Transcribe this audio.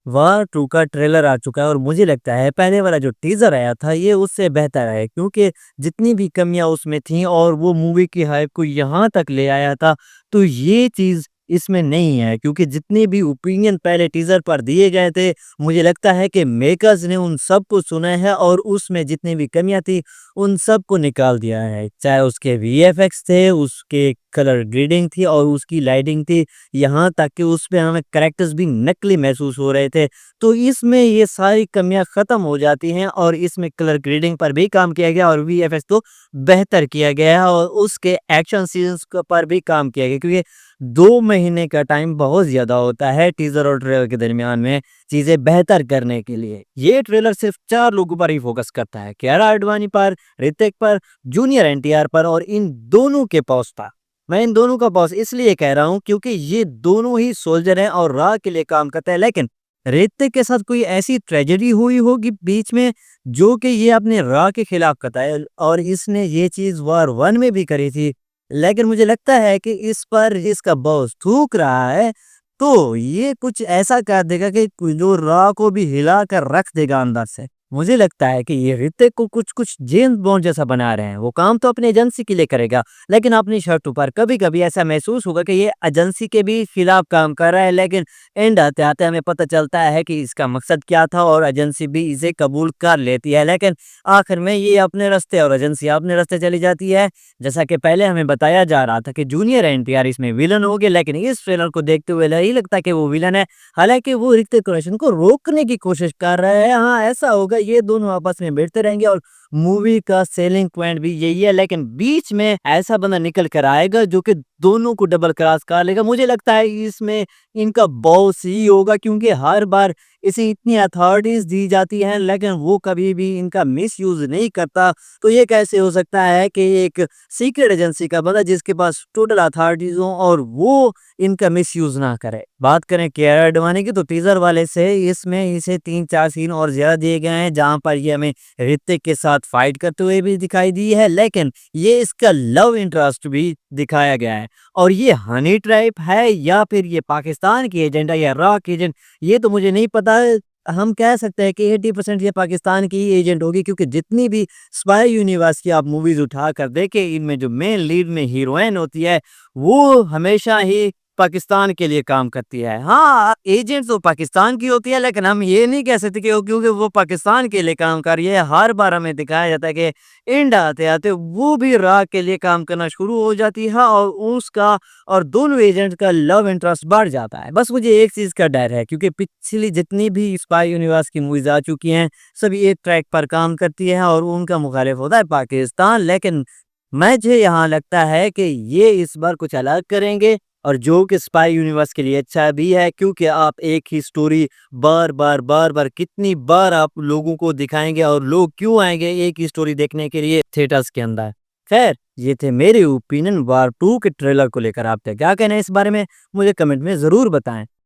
वार 2 का ट्रेलर आ चुका है और मुझे लगता है पहले वाला जो टीज़र आया था ये उससे बेहतर है, क्योंकि जितनी भी कमियाँ उसमें थीं और वो मूवी की हाइप को यहाँ तक ले आया था, तो ये चीज़ इसमें नहीं है, क्योंकि जितने भी ओपिनियन पहले टीज़र पर दिए गए थे, मुझे लगता है कि मेकर्स ने उन सबको सुना है और उसमें जितनी भी कमियाँ थी, उन सबको निकाल दिया है। चाहे उसके वीएफएक्स थे, उसके कलर ग्रेडिंग थी और उसकी लाइटिंग थी, यहाँ तक कि उसपे हमें कैरेक्टर्स भी नकली महसूस हो रहे थे। तो इसमें ये सारी कमियाँ ख़त्म हो जाती हैं और इसमें कलर ग्रेडिंग पर भी काम किया गया और वीएफएक्स तो बेहतर किया गया है और उसके एक्शन सीन्स क पर भी काम किया गया, क्योंकि 2 महीने का टाइम बहुत ज़्यादा होता है टीज़र और ट्रेलर के दरमियान में चीज़ें बेहतर करने के लिए। ये ट्रेलर सिर्फ़ 4 लोगों पर ही फ़ोकस करता है, कियारा आडवाणी पर, ऋतिक पर, जूनियर एनटीआर पर और इन दोनों के बॉस पर। मैं इन दोनों का बॉस इसलिए कह रहा हूँ क्योंकि ये दोनों ही सोल्जर हैं और रॉ के लिए काम करते हैं, लेकिन ऋतिक के साथ कोई ऐसी ट्रेजेडी हुई होगी बीच में जो कि ये अपने रॉ के खिलाफ करता है और इसने ये चीज़ वॉर 1 में भी करी थी। लेकिन मुझे लगता है कि इस पर इसका बॉस थूक रहा है, तो ये कुछ ऐसा कर देगा कि जो रॉ को भी हिला कर रख देगा अंदर से। मुझे लगता है कि ये ऋतिक को कुछ-कुछ जेम्स बॉन्ड जैसा बना रहे हैं। वो काम तो अपनी एजेंसी के लिए करेगा, लेकिन अपनी शर्तों पर। कभी-कभी ऐसा महसूस होगा कि ये एजेंसी के भी खिलाफ काम कर रहा है, लेकिन एंड आते-आते हमें पता चलता है कि इसका मकसद क्या था और एजेंसी भी इसे कबूल कर लेती है। लेकिन आखिर में ये अपने रास्ते और एजेंसी अपने रास्ते चली जाती है। जैसा कि पहले हमें बताया जा रहा था कि जूनियर एनटीआर इसमें विलन होंगे, लेकिन इस ट्रेलर को देखते हुए नहीं लगता कि वो विलन है। हालाँकि वो ऋतिक रोशन को रोकने की कोशिश कर रहे हैं। हाँ, ऐसा होगा, ये दोनों आपस में भिड़ते रहेंगे और मूवी का सेलिंग पॉइंट भी यही है, लेकिन बीच में ऐसा बंदा निकल कर आएगा जो कि दोनों को डबल क्रॉस कर लेगा। मुझे लगता है इसमें इनका बॉस ही होगा, क्योंकि हर बार इसे इतनी अथॉरिटीज़ दी जाती हैं, लेकिन वो कभी भी इनका मिसयूज़ नहीं करता। तो ये कैसे हो सकता है कि एक सीक्रेट एजेंसी का बंदा जिसके पास टोटल अथॉरिटीज़ हों और वो इनका मिसयूज़ ना करे। बात करें कियारा आडवाणी की, तो टीज़र वाले से इसमें इसे 3-4 सीन और ज़्यादा दिए गए हैं, जहाँ पर ये हमें ऋतिक के साथ फाइट करते हुए भी दिखाई दी है, लेकिन ये इसका लव इंटरेस्ट भी दिखाया गया है। और ये हनी ट्रैप है या फिर ये पाकिस्तान की एजेंट है या रॉ की एजेंट, ये तो मुझे नहीं पता। हम कह सकते हैं कि 80% ये पाकिस्तान की ही एजेंट होगी, क्योंकि जितनी भी स्पाई यूनिवर्स की आप मूवीज़ उठा कर देखें, इनमें जो मेन लीड में हीरोइन होती है, वो हमेशा ही पाकिस्तान के लिए काम करती है। हाँ, एजेंट तो पाकिस्तान की होती है, लेकिन हम ये नहीं कह सकते कि वो क्योंकि वो पाकिस्तान के लिए काम कर रही है। हर बार हमें दिखाया जाता है कि एंड आते-आते वो भी रॉ के लिए काम करना शुरू हो जाती है और उसका और दोनों एजेंट का लव इंटरेस्ट बढ़ जाता है। बस मुझे एक चीज़ का डर है, क्योंकि पिछली जितनी भी स्पाई यूनिवर्स की मूवीज़ आ चुकी हैं, सभी एक ट्रैक पर काम करती हैं और उनका मुखालिफ होता है पाकिस्तान। लेकिन मुझे यहाँ लगता है कि ये इस बार कुछ अलग करेंगे और जो कि स्पाई यूनिवर्स के लिए अच्छा भी है, क्योंकि आप एक ही स्टोरी बार-बार कितनी बार आप लोगों को दिखाएँगे और लोग क्यों आएँगे एक ही स्टोरी देखने के लिए थिएटर्स के अंदर। खैर, ये थे मेरे ओपिनियन वार 2 के ट्रेलर को लेकर। आपका क्या कहना है इस बारे में? मुझे कमेंट में ज़रूर बताएँ।